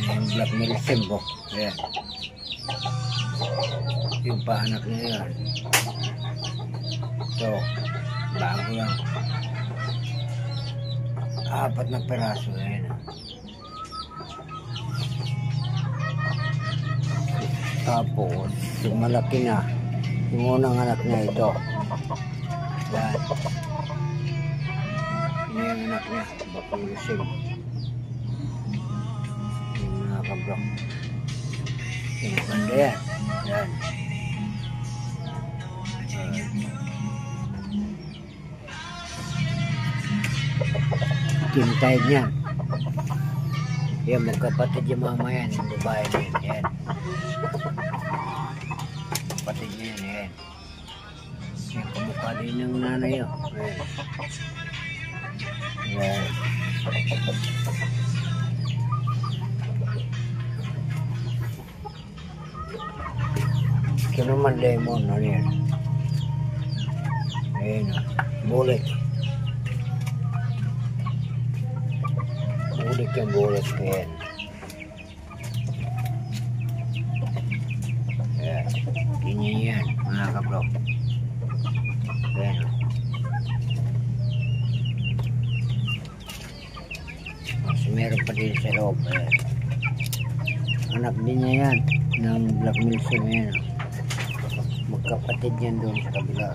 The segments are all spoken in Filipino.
Yung black milsim po. Ayan. Yung paanak niya yan. So, bago lang. 4 na peraso. Ayan. Tapos, yung malaki na, yung unang anak niya ito. Yan. Yun yung anak niya, bakulisim. Yung mga kablok. Yung banda yan. Yan. Kintay niya. Yan, magkapatid yung mama yan, yung babae na yun. Yan. Kapatid niya yan, yan. Yung kamukha din ng nanay yun. Yan. Ito naman lemon, ano yan? Ayan o, bullet. Bullet yung bullet ko yan. Ayan, ganyan yan, mga kablok. Ayan o. Mas meron pa din sa loob. Ayan. Anak din niya yan, ng black milsim yan o. Magkapatid yan doon sa kabila.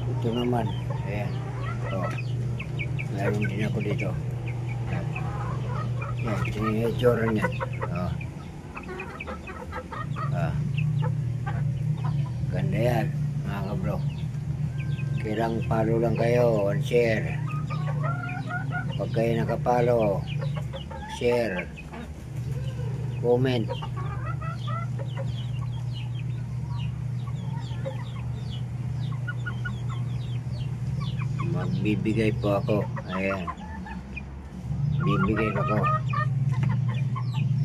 Ito naman, ayan. So, meron din ako dito. Yan, ito yung itsura niya. Ganda yan, mga kablok. Kailang follow lang kayo, and share. Pag kayo nakapalo, share, comment. Magbibigay po ako. Ayan. Bibigay ako.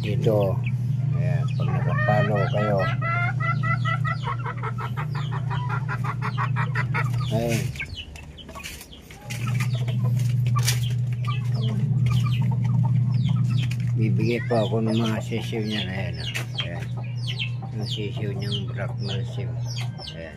Dito. Ayan. Pag nakapalo kayo. Ayan. Bibigay po ako ng mga sisiw niya. Ayan. Ayan. Yung sisiw niyang black milsim. Ayan.